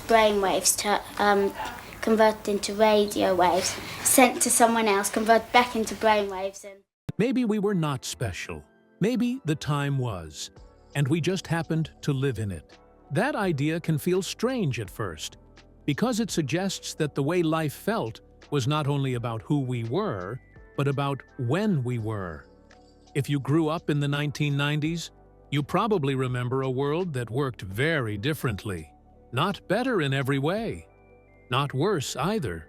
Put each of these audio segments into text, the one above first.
brainwaves to converted into radio waves, sent to someone else, converted back into brainwaves. And Maybe we were not special. Maybe the time was, and we just happened to live in it. That idea can feel strange at first, because it suggests that the way life felt was not only about who we were, but about when we were. If you grew up in the 1990s, you probably remember a world that worked very differently. Not better in every way. Not worse either.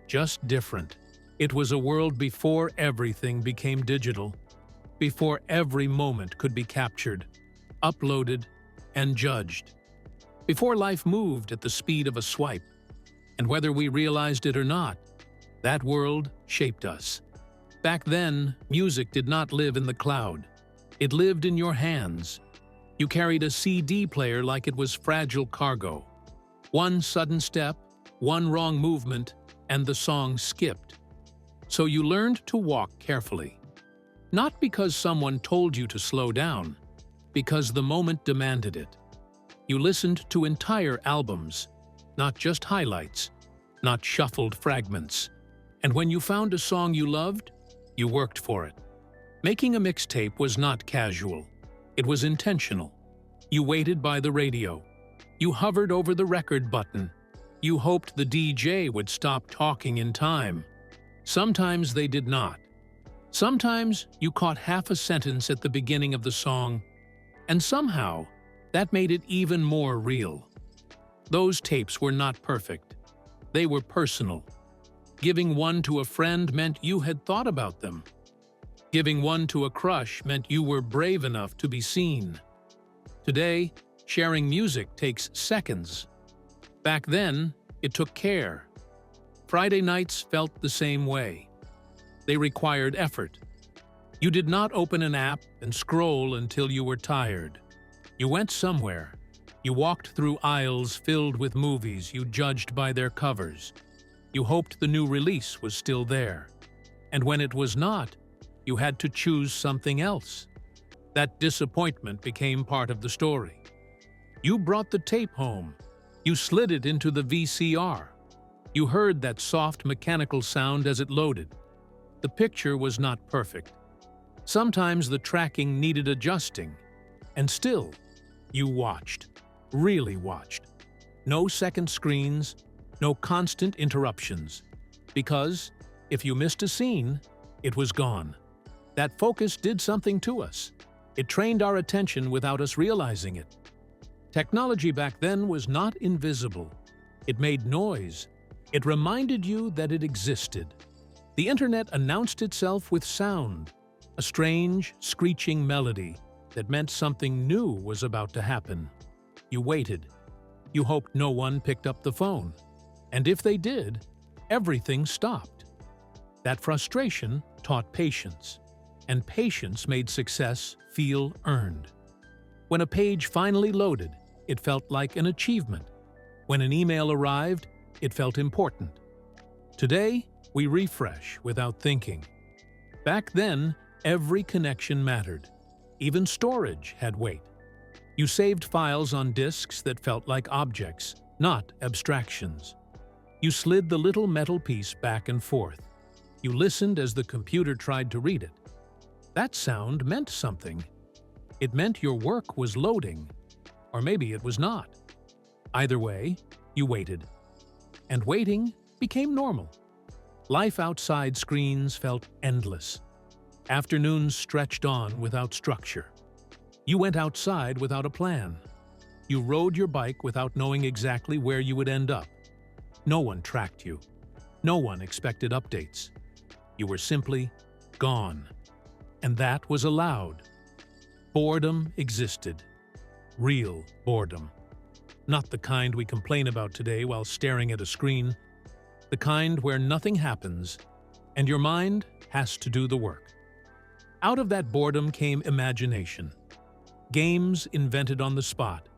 Just different. It was a world before everything became digital. Before every moment could be captured, uploaded, and judged. Before life moved at the speed of a swipe. And whether we realized it or not, that world shaped us. Back then, music did not live in the cloud. It lived in your hands. You carried a CD player like it was fragile cargo. One sudden step, one wrong movement, and the song skipped. So you learned to walk carefully. Not because someone told you to slow down, because the moment demanded it. You listened to entire albums, not just highlights, not shuffled fragments. And when you found a song you loved, you worked for it. Making a mixtape was not casual. It was intentional. You waited by the radio. You hovered over the record button. You hoped the DJ would stop talking in time. Sometimes they did not. Sometimes you caught half a sentence at the beginning of the song, and somehow that made it even more real. Those tapes were not perfect. They were personal. Giving one to a friend meant you had thought about them. Giving one to a crush meant you were brave enough to be seen. Today, sharing music takes seconds. Back then, it took care. Friday nights felt the same way. They required effort. You did not open an app and scroll until you were tired. You went somewhere. You walked through aisles filled with movies you judged by their covers. You hoped the new release was still there. And when it was not, you had to choose something else. That disappointment became part of the story. You brought the tape home. You slid it into the VCR. You heard that soft mechanical sound as it loaded. The picture was not perfect. Sometimes the tracking needed adjusting. And still, you watched. Really watched. No second screens, no constant interruptions. Because if you missed a scene, it was gone. That focus did something to us. It trained our attention without us realizing it. Technology back then was not invisible. It made noise. It reminded you that it existed. The internet announced itself with sound, a strange, screeching melody that meant something new was about to happen. You waited. You hoped no one picked up the phone. And if they did, everything stopped. That frustration taught patience, and patience made success feel earned. When a page finally loaded, it felt like an achievement. When an email arrived, it felt important. Today, we refresh without thinking. Back then, every connection mattered. Even storage had weight. You saved files on disks that felt like objects, not abstractions. You slid the little metal piece back and forth. You listened as the computer tried to read it. That sound meant something. It meant your work was loading. Or maybe it was not. Either way, you waited. And waiting became normal. Life outside screens felt endless. Afternoons stretched on without structure. You went outside without a plan. You rode your bike without knowing exactly where you would end up. No one tracked you. No one expected updates. You were simply gone. And that was allowed. Boredom existed. Real boredom. Not the kind we complain about today while staring at a screen. The kind where nothing happens, and your mind has to do the work. Out of that boredom came imagination. Games invented on the spot.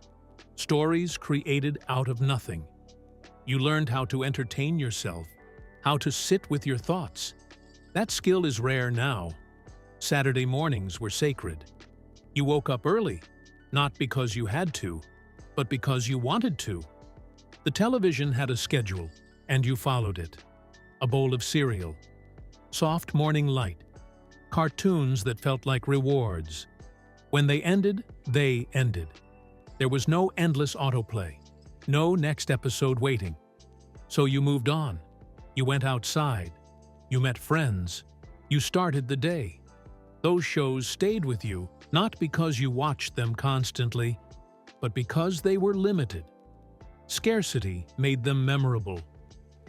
Stories created out of nothing. You learned how to entertain yourself, how to sit with your thoughts. That skill is rare now. Saturday mornings were sacred. You woke up early, not because you had to, but because you wanted to. The television had a schedule, and you followed it. A bowl of cereal, soft morning light, cartoons that felt like rewards. When they ended, they ended. There was no endless autoplay, no next episode waiting. So you moved on. You went outside. You met friends. You started the day. Those shows stayed with you, not because you watched them constantly, but because they were limited. Scarcity made them memorable.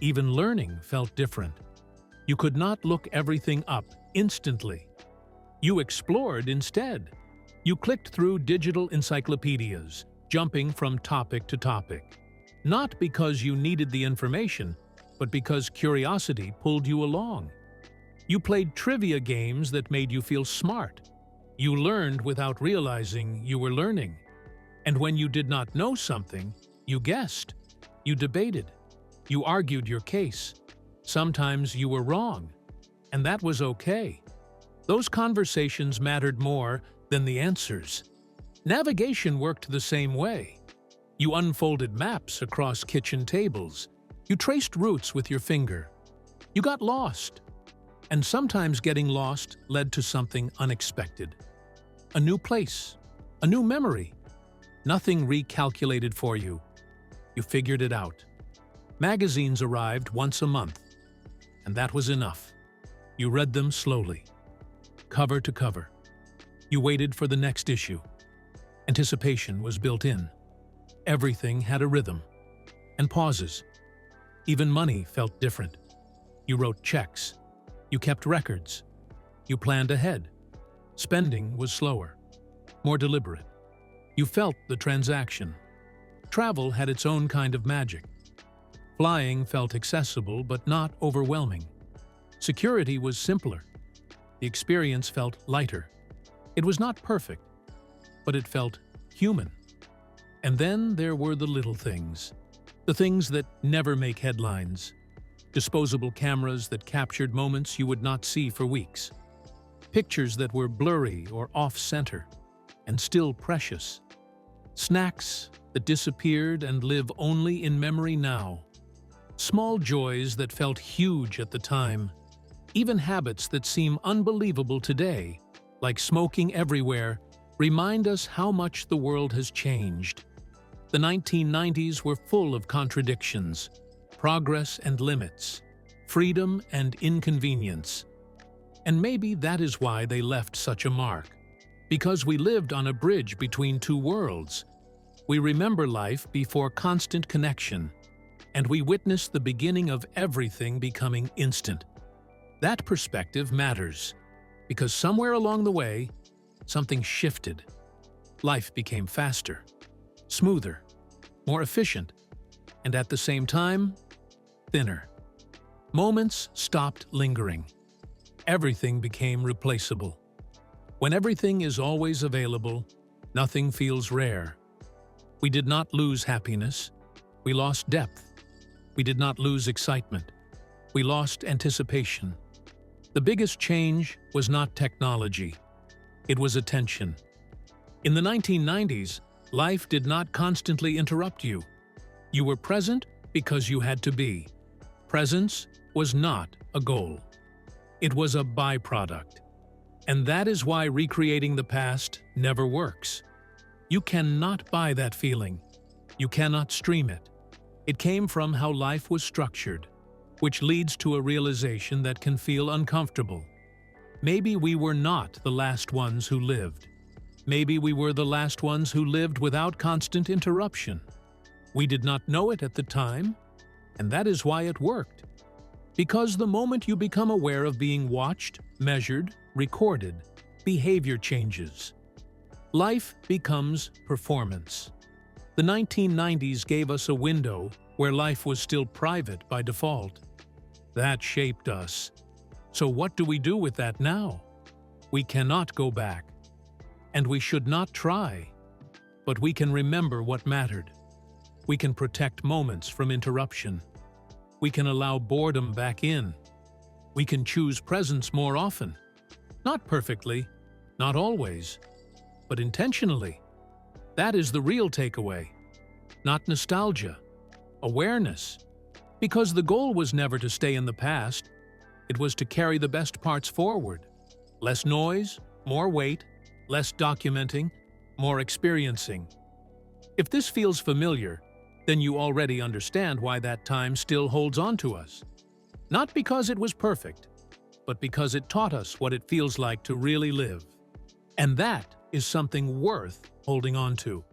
Even learning felt different. You could not look everything up instantly. You explored instead. You clicked through digital encyclopedias, jumping from topic to topic. Not because you needed the information, but because curiosity pulled you along. You played trivia games that made you feel smart. You learned without realizing you were learning. And when you did not know something, you guessed. You debated. You argued your case. Sometimes you were wrong, and that was okay. Those conversations mattered more than the answers. Navigation worked the same way. You unfolded maps across kitchen tables. You traced routes with your finger. You got lost. And sometimes getting lost led to something unexpected. A new place, a new memory. Nothing recalculated for you. You figured it out. Magazines arrived once a month, and that was enough. You read them slowly, cover to cover. You waited for the next issue. Anticipation was built in. Everything had a rhythm. And pauses. Even money felt different. You wrote checks. You kept records. You planned ahead. Spending was slower, more deliberate. You felt the transaction. Travel had its own kind of magic. Flying felt accessible but not overwhelming. Security was simpler. The experience felt lighter. It was not perfect, but it felt human. And then there were the little things. The things that never make headlines. Disposable cameras that captured moments you would not see for weeks. Pictures that were blurry or off-center, and still precious. Snacks that disappeared and live only in memory now. Small joys that felt huge at the time. Even habits that seem unbelievable today, like smoking everywhere, remind us how much the world has changed. The 1990s were full of contradictions, progress and limits, freedom and inconvenience. And maybe that is why they left such a mark. Because we lived on a bridge between two worlds. We remember life before constant connection, and we witnessed the beginning of everything becoming instant. That perspective matters, because somewhere along the way, something shifted. Life became faster, smoother, more efficient, and at the same time, thinner. Moments stopped lingering. Everything became replaceable. When everything is always available, nothing feels rare. We did not lose happiness. We lost depth. We did not lose excitement. We lost anticipation. The biggest change was not technology. It was attention. In the 1990s, life did not constantly interrupt you. You were present because you had to be. Presence was not a goal. It was a byproduct. And that is why recreating the past never works. You cannot buy that feeling. You cannot stream it. It came from how life was structured, which leads to a realization that can feel uncomfortable. Maybe we were not the last ones who lived. Maybe we were the last ones who lived without constant interruption. We did not know it at the time, and that is why it worked. Because the moment you become aware of being watched, measured, recorded, behavior changes. Life becomes performance. The 1990s gave us a window where life was still private by default. That shaped us. So what do we do with that now? We cannot go back. And we should not try. But we can remember what mattered. We can protect moments from interruption. We can allow boredom back in. We can choose presence more often. Not perfectly, not always, but intentionally. That is the real takeaway. Not nostalgia, awareness. Because the goal was never to stay in the past, it was to carry the best parts forward. Less noise, more weight, less documenting, more experiencing. If this feels familiar, then you already understand why that time still holds on to us. Not because it was perfect, but because it taught us what it feels like to really live. And that is something worth holding on to.